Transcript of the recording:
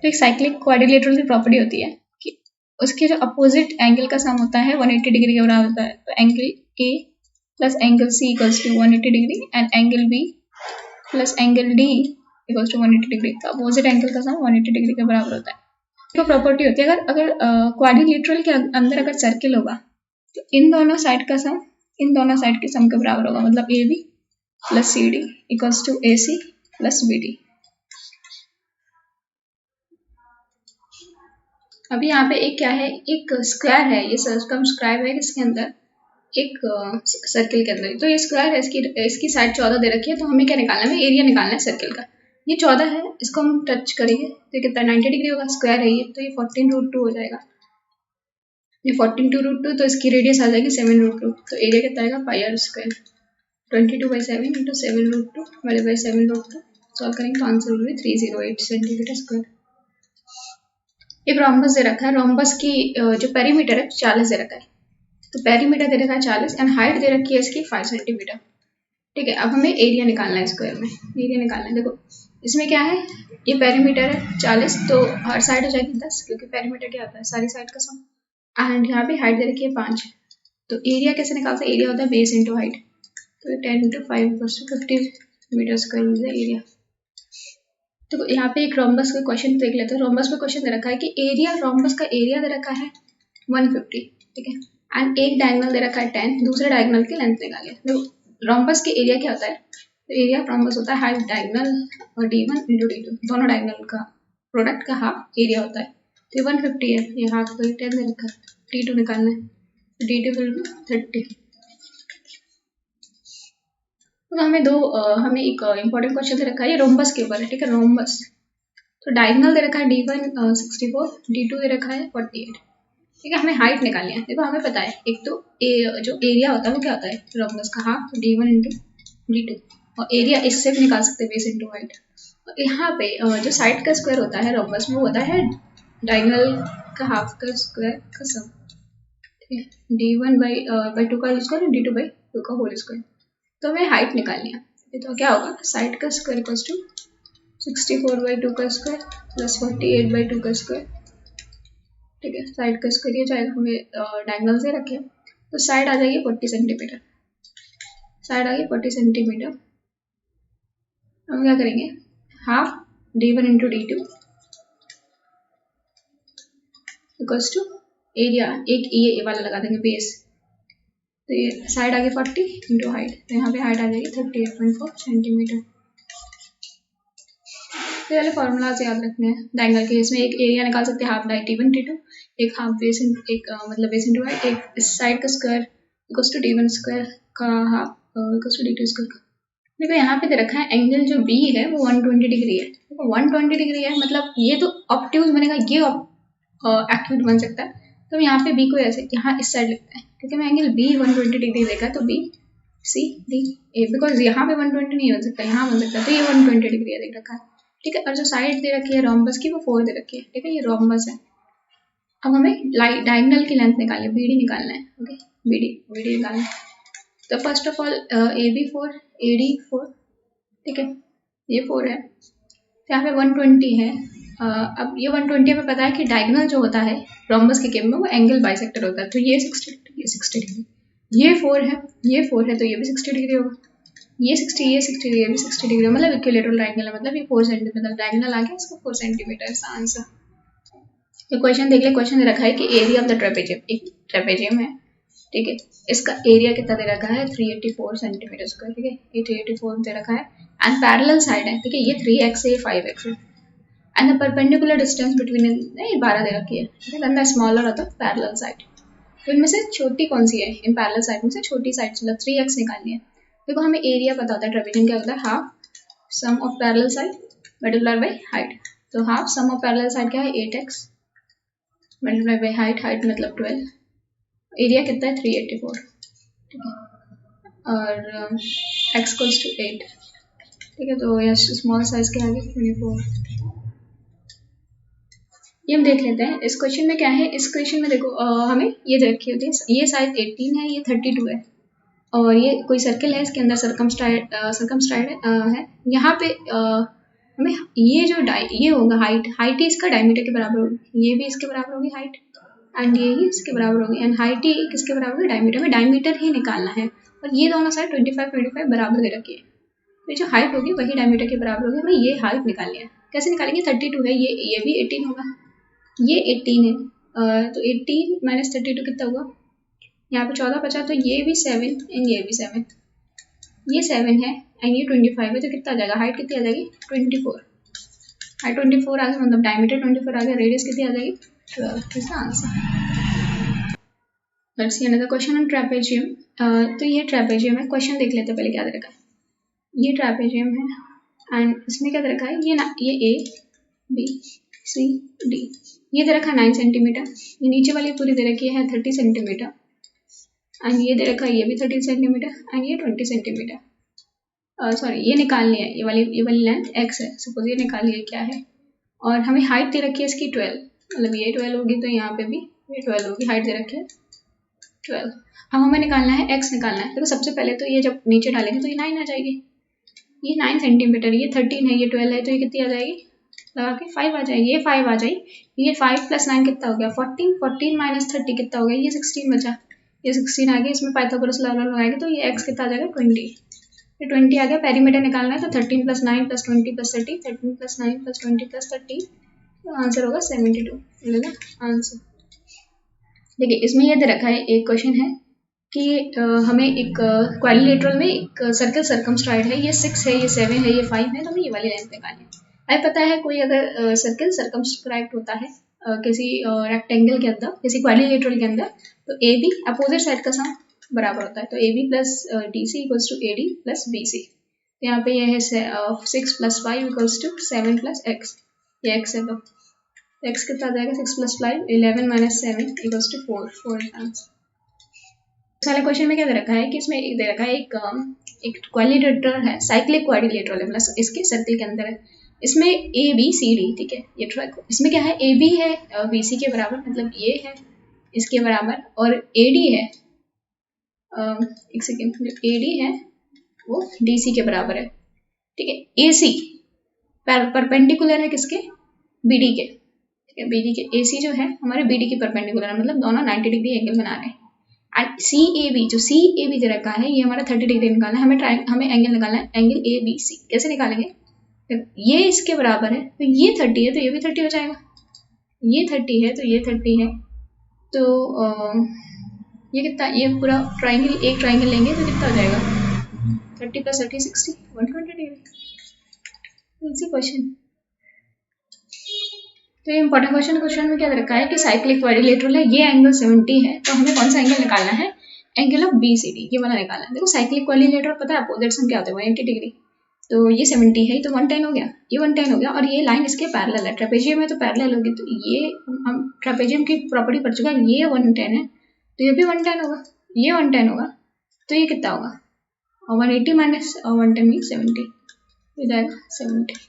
तो एक cyclic quadrilateral की प्रॉपर्टी होती है कि उसके जो अपोजिट एंगल का सम होता है 180 डिग्री के बराबर होता है। तो angle A plus angle C equals to 180 degree and angle B plus angle D equals to 180 degree. तो अपोजिट एंगल का सम 180 डिग्री के बराबर होता है। तो प्रॉपर्टी होती है अगर क्वाड्रिलेटरल के अंदर अगर सर्किल होगा तो इन दोनों साइड का सम इन दोनों साइड के सम के बराबर होगा। मतलब A B plus C D equals to A C plus B D. अभी यहाँ पे एक क्या है, एक स्क्वायर है, ये सर्कमस्क्राइब है किसके अंदर, एक सर्किल के अंदर। तो ये स्क्वायर है, इसकी साइड 14 दे रखी है। तो हमें क्या निकालना है, एरिया निकालना है सर्किल का। ये 14 है, इसको हम टच करेंगे तो कितना 90 डिग्री होगा, स्क्वायर है ये। तो ये 14√2 हो जाएगा। ये 14√2 तो इसकी रेडियस आ जाएगी 7√2। तो एरिया कितना आएगा पाई आर स्क्वायर 22/7 इंटू 7√2 वाले बाई 7√2। सॉल्व करेंगे तो आंसर होगी 308 सेंटीमीटर स्क्वायर। एक रोम्बस दे रखा है, रोम्बस की जो पेरीमीटर है 40 दे रखा है। तो पेरीमीटर दे रखा है 40 एंड हाइट दे रखी है इसकी 5 सेंटीमीटर। ठीक है, अब हमें एरिया निकालना है स्क्वायर में। एरिया निकालना है, देखो इसमें क्या है, ये पेरीमीटर है 40 तो हर साइड हो जाएगी 10 क्योंकि पेरीमीटर क्या होता है सारी साइड का सम। एंड यहाँ पे हाइट दे रखी है 5। तो एरिया कैसे निकालते हैं, एरिया होता है बेस इंटू हाइट। तो 10 × 5 = 50 मीटर स्क्वायर मिल जाए एरिया। तो यहाँ पे एक रोम्बस का क्वेश्चन देख लेते हैं। रोम्बस में क्वेश्चन दे रखा है कि एरिया, रोम्बस का एरिया दे रखा है 150। ठीक है, एंड एक डायगोनल दे रखा है 10, दूसरे डायगोनल की लेंथ निकालिए। तो रोम्बस के एरिया क्या होता है, तो एरिया रोम्बस होता है हाफ डायगोनल और d1 × d2 दोनों डायगोनल का प्रोडक्ट का हाफ एरिया होता है। तो 150 है, ये हाफ तो 10 दे रखा है, d2 निकालना है। तो d2 विल बी 30। तो हमें एक इंपॉर्टेंट क्वेश्चन दे रखा है, ये रोम्बस के ऊपर है। ठीक है, रोम्बस तो डायगोनल दे रखा है d1 64, d2 दे रखा है 48। ठीक है, हमें हाइट निकालनी है। देखो हमें पता है एक तो जो एरिया होता है वो क्या होता है रोम्बस का हाफ, तो d1 × d2। और एरिया इससे भी निकाल सकते हैं बेस इंटू हाइट। और यहाँ पे जो साइड का स्क्वायर होता है रोम्बस में वो होता है डायगोनल का हाफ का स्क्वायर का सम। ठीक है, d1/2 का स्क्वायर, d2/2 का होल स्क्वायर। तो हमें हाइट निकालनी है। तो क्या होगा, साइड का स्क्वायर इक्वल्स टू 64/2 का स्क्वायर प्लस 48/2 का स्क्वायर। ठीक है, साइड का स्क्वायर ये जाएगा, हमें डायगोनल से रखे तो साइड आ जाएगी 40 सेंटीमीटर। साइड आ गई 40 सेंटीमीटर। हम क्या करेंगे, half d1 × d2 equals to area, एक ये वाला लगा देंगे बेस। तो ये साइड आ गई 40 इंटू हाइट, तो यहाँ पे हाइट आ जाएगी 38.4 सेंटीमीटर। तो पहले फॉर्मूलाज याद रखने हैं डायगोनल के, इसमें एक एरिया निकाल सकते हैं हाफ d1 d2, एक हाफ बेस मतलब बेस इंटू हाइट, एक इस साइड का square equals to d1 square का half equals to d2 square का। देखो यहाँ पे दे रखा है एंगल जो बी है वो 120 डिग्री है। देखो 120 डिग्री है, मतलब ये तो ऑब्ट्यूज बनेगा, ये एक्यूट बन सकता है। तो यहाँ पे बी को ऐसे यहाँ इस साइड लिखते हैं क्योंकि मैं एंगल बी 120 डिग्री देखा है। तो B C D A, because यहाँ पे 120 नहीं बन सकता, यहाँ बन सकता है। तो ये 120 डिग्री है देख रखा है। ठीक है, और जो साइड दे रखी है रोम्बस की वो 4 दे रखी है। ठीक है, ये रोम्बस है। अब हमें डायगोनल की लेंथ निकालनी है, BD निकालना है। ओके, BD निकालना है। तो first of all AB 4, AD 4। ठीक है, ये 4 है। तो यहाँ पे 120 है। अब ये 120 में पता है कि डायगोनल जो होता है रोम्बस के केस में वो एंगल बाइसेक्टर होता है। तो ये 60 डिग्री, ये 60 डिग्री, ये 4 है, ये 4 है, तो ये भी 60 डिग्री होगा। ये 60, ये 60, ये भी 60 डिग्री, मतलब इक्विलेटरल ट्रायंगल है, मतलब ये 4 सेंटीमीटर डायगोनल आ गया, इसका 4 सेंटीमीटर आंसर। तो क्वेश्चन देख ले, क्वेश्चन दे रखा है कि एरिया ऑफ द ट्रेपेजियम, एक ट्रेपेजियम है। ठीक है, इसका एरिया कितना दे रखा है 384 सेंटीमीटर स्क्वायर। ठीक है, ये 384 दे रखा है एंड पैरेलल साइड है। ठीक है, ये 3x है, ये 5x है and the perpendicular distance between 12 दे रखी है। ठीक है, then the smaller of the parallel side. तो इनमें से छोटी कौन सी है, इन पैरेलल साइड में से छोटी साइड मतलब 3x निकालनी है। देखो हमें एरिया पता होता है ट्रेपेजियम क्या होता है, half sum of parallel side multiply by height. तो half sum of parallel side क्या है 8x multiply by height, height मतलब 12, एरिया कितना है 384। ठीक है, और x इक्वल्स टू 8। ठीक है, तो यह स्मॉल साइज के आगे 24। ये हम देख लेते हैं इस क्वेश्चन में क्या है। इस क्वेश्चन में देखो हमें ये रखी होती है, ये साइज 18 है, ये 32 है और ये कोई सर्किल है, इसके अंदर सर्कमस्ट्राइड है। यहाँ पे हमें ये जो ये होगा हाइट ही इसका डायमीटर के बराबर होगी, ये भी इसके बराबर होगी हाइट, एंड ये ही इसके बराबर होगी, एंड हाइट ही किसके बराबर होगी, डायमीटर में डायमीटर ही निकालना है। और ये दोनों साइड 25 बराबर दे रखी है, तो जो हाइट होगी वही डायमीटर के बराबर होगी। हमें ये हाइट निकालनी है, कैसे निकालेंगे, 32 है, ये भी 18 होगा, ये 18 है, तो 18 माइनस 32 कितना होगा, यहाँ पे 14 बचा, तो ये भी 7 एंड ये भी 7, ये 7 है एंड ये 25 है, तो कितना आ जाएगा, हाइट कितनी आ जाएगी 24, हाइट 24 आ गया, मतलब डायमीटर 24 आ गया, रेडियस कितनी आ जाएगी 12, इसका answer. Let's see another question on trapezium. तो ये ट्रेपेजियम है, क्वेश्चन देख लेते हैं पहले क्या दे रखा है। ये ट्रेपेजियम है एंड इसमें क्या दे रखा है, ये ए बी सी डी, ये दे रखा है 9 सेंटीमीटर, ये नीचे वाली पूरी दे रखी है 30 सेंटीमीटर, एंड ये दे रखा है ये भी 30 सेंटीमीटर, एंड ये 20 सेंटीमीटर। सॉरी, ये निकालनी है, ये वाली लेंथ x है, सपोज ये निकाल लिया क्या है, और हमें हाइट दे रखी है इसकी 12, मतलब ये 12 होगी, तो यहाँ पे भी ये 12 होगी, हाइट दे रखी है 12। अब हमें निकालना है x निकालना है, तो सबसे पहले तो ये जब नीचे डालेंगे तो ये 9 आ जाएगी, ये 9 सेंटीमीटर, ये 13 है, ये 12 है, तो ये कितनी आ जाएगी, लगा के 5 आ जाएगी, ये 5 आ जाएगी, ये 5 + 9 कितना हो गया 14, 14 - 30 कितना हो गया, ये 16 बचा, ये 16 आ गया, इसमें पाइथागोरस लॉ लगाएंगे तो ये x कितना आ जाएगा 20, ये 20 आ गया, पेरीमीटर निकालना है, तो 13 + 9 + 20 + 30, 13 + 9 + 20 + 30, तो आंसर होगा 72, मिलेगा आंसर। देखिए इसमें ये दे रखा है, एक क्वेश्चन है कि हमें एक क्वाड्रिलेटरल में एक सर्कल सर्कमस्क्राइब है, ये 6 है, ये 7 है, ये 5 है, तो हमें ये वाली लेंथ निकालनी है। हमें पता है कोई अगर सर्कल सर्कमस्क्राइब होता है किसी रेक्टेंगल के अंदर, किसी क्वाड्रिलेटरल के अंदर, तो ए बी अपोजिट साइड का सम बराबर होता है, तो A B + DC = AD + BC। तो यहाँ पे ये है 6 + 5 = 7 + x, ये x है, तो x कितना आ जाएगा 6 + 5 11 - 7 = 4, 4 आंसर। वाले क्वेश्चन में क्या दे रखा है कि इसमें दे रखा है एक क्वाड्रिलेटरल है, साइक्लिक क्वाड्रिलेटरल है, मतलब इसके सर्कल के अंदर है, इसमें ए बी सी डी, ठीक है, ये इसमें क्या है, ए बी है BC के बराबर, मतलब ये है इसके बराबर, और AD है एक सेकेंड, जो AD है वो DC के बराबर है, ठीक है। AC परपेंडिकुलर है किसके, BD के, ठीक है, BD के, AC जो है हमारे BD के परपेंडिकुलर है, मतलब दोनों 90 डिग्री एंगल बना रहे हैं। एंड CAB, जो CAB दे रखा है, ये हमारा 30 डिग्री निकालना है, हमें एंगल निकालना है, एंगल ABC, कैसे निकालेंगे, ये इसके बराबर है, तो ये 30 है, तो ये भी 30 हो जाएगा, ये 30 है, तो ये 30 है, तो ये कितना, ये पूरा ट्राइंगल, एक ट्राइंगल लेंगे तो कितना हो जाएगा, 30 + 30 60, 120 डिग्री। Easy question. तो ये इंपॉर्टेंट क्वेश्चन में क्या रखा है कि साइक्लिक क्वाड्रिलेटरल है, ये एंगल 70 है, तो हमें कौन सा एंगल निकालना है, एंगल ऑफ BCD, ये वाला निकालना है। देखो साइक्लिक क्वाड्रिलेटरल पता है अपोजिट सम क्या होता है 180 डिग्री, तो ये 70 है, तो 110 हो गया, ये 110 हो गया, और ये लाइन इसके पैरेलल है, ट्रेपेजियम में तो पैरेलल होगी, तो ये हम ट्रेपेजियम की प्रॉपर्टी पढ़ चुका है, ये 110 है, तो ये भी 110 होगा, ये 110 होगा, तो ये कितना होगा, 180 - 110 = 70, हो जाएगा 70।